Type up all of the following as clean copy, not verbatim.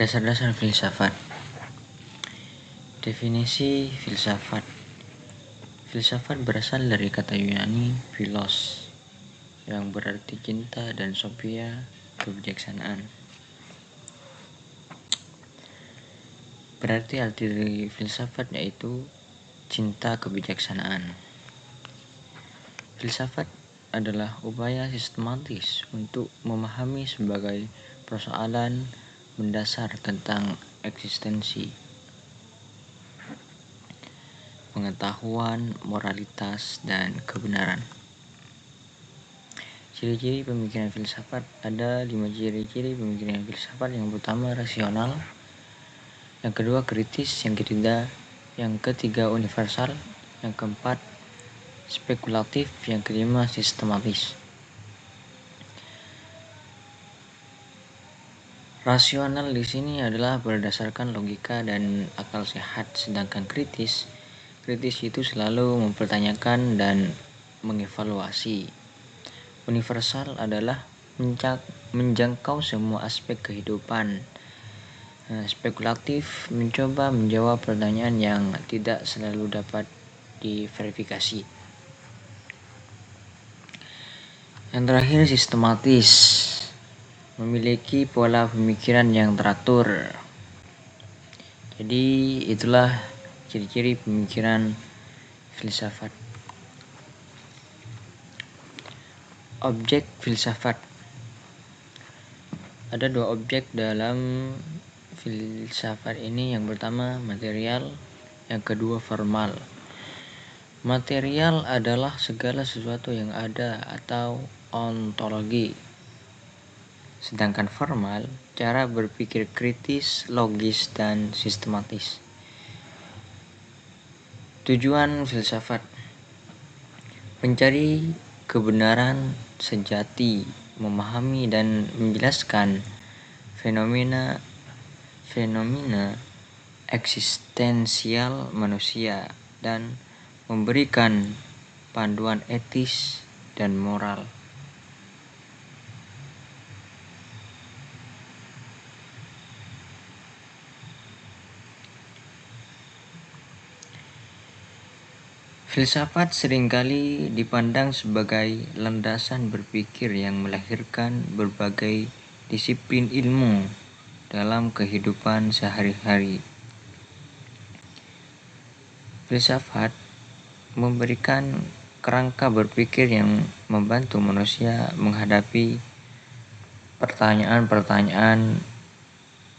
Dasar-dasar filsafat. Definisi filsafat. Filsafat berasal dari kata Yunani philos, yang berarti cinta, dan sophia, kebijaksanaan. Berarti arti dari filsafat yaitu cinta kebijaksanaan. Filsafat adalah upaya sistematis untuk memahami sebagai persoalan mendasar tentang eksistensi, pengetahuan, moralitas, dan kebenaran. Ciri-ciri pemikiran filsafat. Ada 5 ciri-ciri pemikiran filsafat. Yang pertama rasional, yang kedua kritis, yang ketiga universal, yang keempat spekulatif, yang kelima sistematis. Rasional di sini adalah berdasarkan logika dan akal sehat, sedangkan kritis itu selalu mempertanyakan dan mengevaluasi. Universal adalah menjangkau semua aspek kehidupan. Spekulatif mencoba menjawab pertanyaan yang tidak selalu dapat diverifikasi. Yang terakhir sistematis, memiliki pola pemikiran yang teratur. Jadi itulah ciri-ciri pemikiran filsafat. Objek filsafat. Ada 2 objek dalam filsafat ini. Yang pertama material, yang kedua formal. Material adalah segala sesuatu yang ada atau ontologi. Sedangkan formal, cara berpikir kritis, logis, dan sistematis. Tujuan filsafat: mencari kebenaran sejati, memahami dan menjelaskan fenomena eksistensial manusia, dan memberikan panduan etis dan moral. Filsafat seringkali dipandang sebagai landasan berpikir yang melahirkan berbagai disiplin ilmu dalam kehidupan sehari-hari. Filsafat memberikan kerangka berpikir yang membantu manusia menghadapi pertanyaan-pertanyaan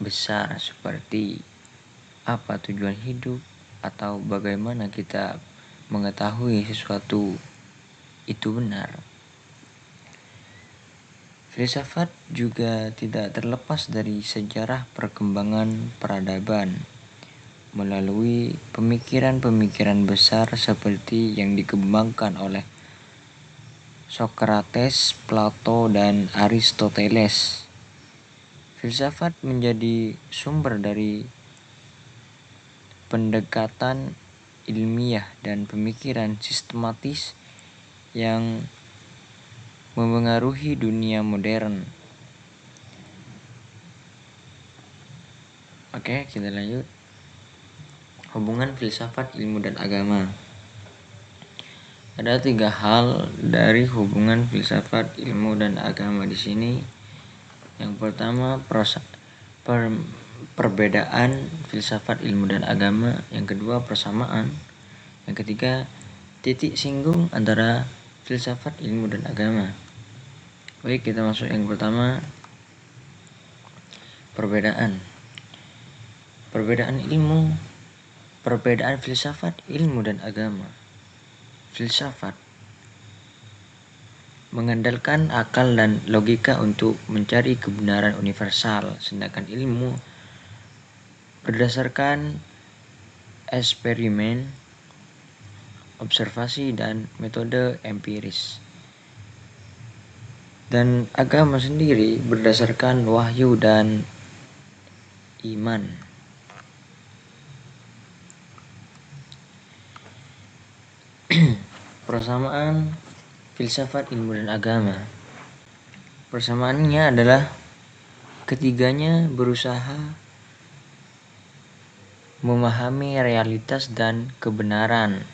besar seperti apa tujuan hidup, atau bagaimana kita mengetahui sesuatu itu benar. Filsafat juga tidak terlepas dari sejarah perkembangan peradaban melalui pemikiran-pemikiran besar seperti yang dikembangkan oleh Socrates, Plato, dan Aristoteles. Filsafat menjadi sumber dari pendekatan ilmiah dan pemikiran sistematis yang memengaruhi dunia modern. Oke, kita lanjut. Hubungan filsafat, ilmu, dan agama. Ada 3 hal dari hubungan filsafat, ilmu, dan agama di sini. Yang pertama perbedaan filsafat, ilmu, dan agama. Yang kedua persamaan. Yang ketiga titik singgung antara filsafat, ilmu, dan agama. Baik, kita masuk yang pertama, perbedaan ilmu, perbedaan filsafat, ilmu, dan agama. Filsafat mengandalkan akal dan logika untuk mencari kebenaran universal, sedangkan ilmu berdasarkan eksperimen, observasi, dan metode empiris. Dan agama sendiri berdasarkan wahyu dan iman. Persamaan filsafat, ilmu, dan agama. Persamaannya adalah ketiganya berusaha memahami realitas dan kebenaran.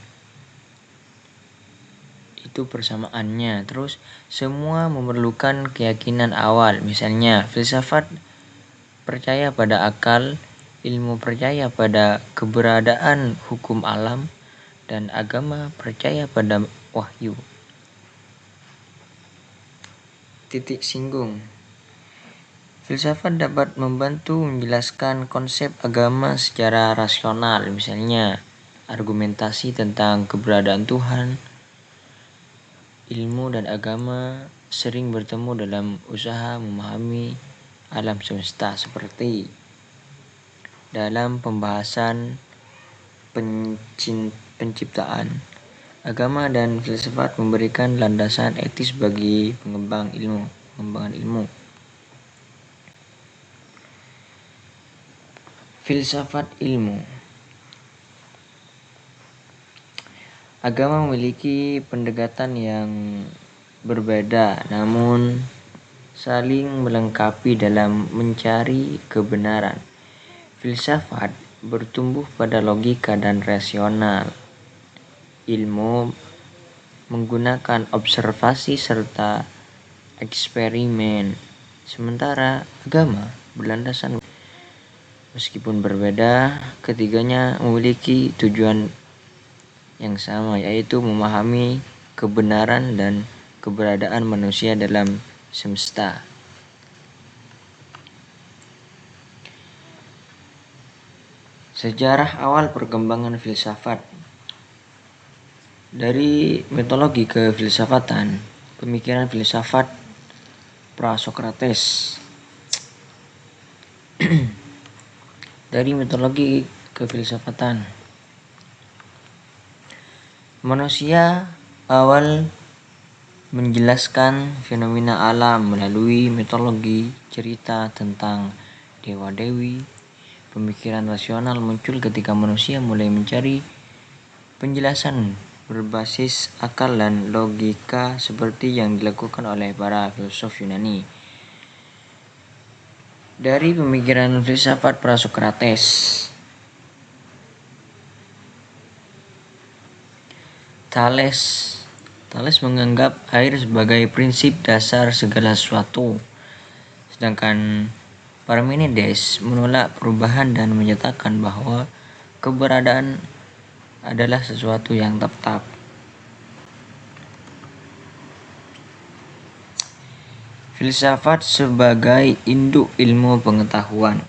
Itu persamaannya. Terus semua memerlukan keyakinan awal. Misalnya filsafat percaya pada akal, ilmu percaya pada keberadaan hukum alam, dan agama percaya pada wahyu. Titik singgung. Filsafat dapat membantu menjelaskan konsep agama secara rasional, misalnya argumentasi tentang keberadaan Tuhan. Ilmu dan agama sering bertemu dalam usaha memahami alam semesta, seperti dalam pembahasan penciptaan. Agama dan filsafat memberikan landasan etis bagi pengembangan ilmu. Filsafat ilmu. Agama memiliki pendekatan yang berbeda, namun saling melengkapi dalam mencari kebenaran. Filsafat bertumbuh pada logika dan rasional. Ilmu menggunakan observasi serta eksperimen, sementara agama berlandasan. Meskipun berbeda, ketiganya memiliki tujuan yang sama, yaitu memahami kebenaran dan keberadaan manusia dalam semesta. Sejarah awal perkembangan filsafat. Dari mitologi kefilsafatan, pemikiran filsafat Prasokrates. Dari mitologi kefilsafatan, manusia awal menjelaskan fenomena alam melalui mitologi, cerita tentang dewa-dewi. Pemikiran rasional muncul ketika manusia mulai mencari penjelasan berbasis akal dan logika seperti yang dilakukan oleh para filsuf Yunani. Dari pemikiran filsafat Prasokrates, Thales menganggap air sebagai prinsip dasar segala sesuatu, sedangkan Parmenides menolak perubahan dan menyatakan bahwa keberadaan adalah sesuatu yang tetap. Filsafat sebagai induk ilmu pengetahuan.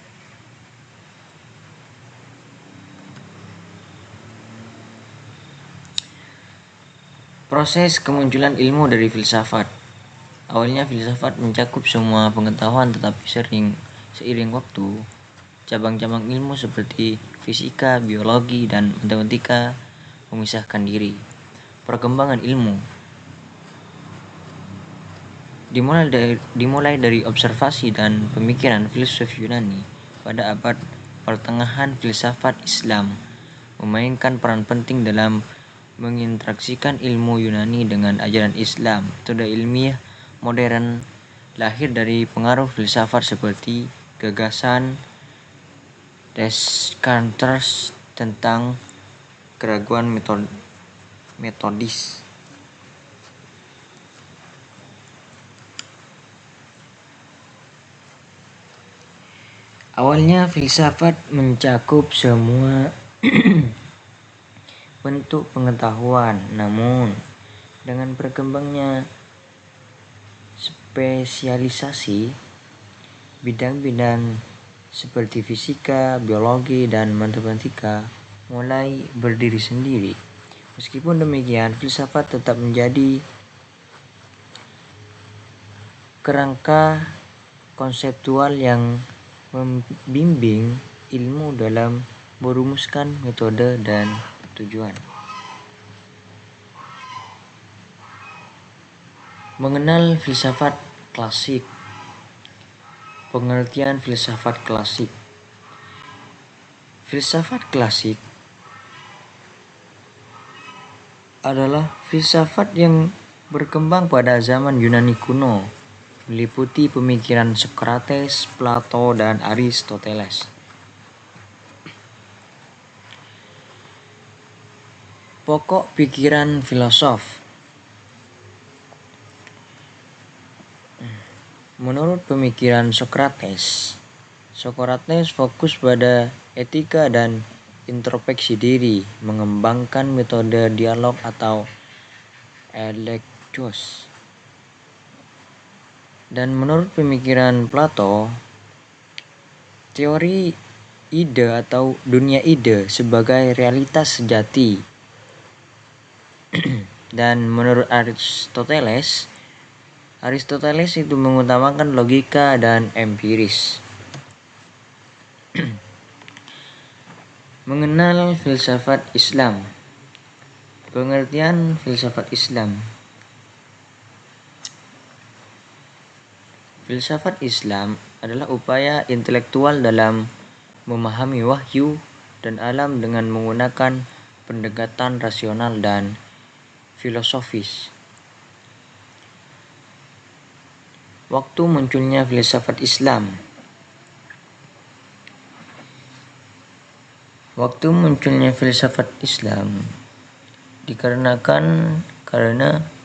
Proses kemunculan ilmu dari filsafat. Awalnya filsafat mencakup semua pengetahuan, tetapi seiring waktu, cabang-cabang ilmu seperti fisika, biologi, dan matematika memisahkan diri. Perkembangan ilmu dimulai dari observasi dan pemikiran filsuf Yunani. Pada abad pertengahan, filsafat Islam memainkan peran penting dalam menginteraksikan ilmu Yunani dengan ajaran Islam. Metode ilmiah modern lahir dari pengaruh filsafat seperti gagasan Descartes tentang keraguan metodis. Awalnya filsafat mencakup semua bentuk pengetahuan, namun dengan berkembangnya spesialisasi, bidang-bidang seperti fisika, biologi, dan matematika mulai berdiri sendiri. Meskipun demikian, filsafat tetap menjadi kerangka konseptual yang membimbing ilmu dalam merumuskan metode dan tujuan. Mengenal filsafat klasik. Pengertian filsafat klasik. Filsafat klasik adalah filsafat yang berkembang pada zaman Yunani kuno, meliputi pemikiran Sokrates, Plato, dan Aristoteles. Pokok pikiran filosof. Menurut pemikiran Socrates fokus pada etika dan introspeksi diri, mengembangkan metode dialog atau elektos. Dan menurut pemikiran Plato, teori ide atau dunia ide sebagai realitas sejati. Dan menurut Aristoteles itu mengutamakan logika dan empiris. Mengenal filsafat Islam. Pengertian filsafat Islam. Filsafat Islam adalah upaya intelektual dalam memahami wahyu dan alam dengan menggunakan pendekatan rasional dan filosofis. Waktu munculnya filsafat Islam. Waktu munculnya filsafat Islam karena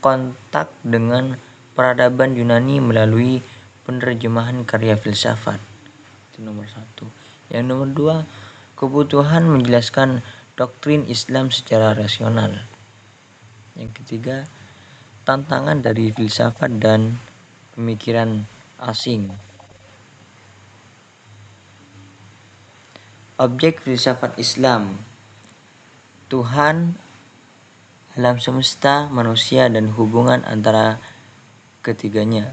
kontak dengan peradaban Yunani melalui penerjemahan karya filsafat. Itu nomor 1. Yang nomor 2, kebutuhan menjelaskan doktrin Islam secara rasional. Yang ketiga, tantangan dari filsafat dan pemikiran asing. Objek filsafat Islam: Tuhan, alam semesta, manusia, dan hubungan antara ketiganya.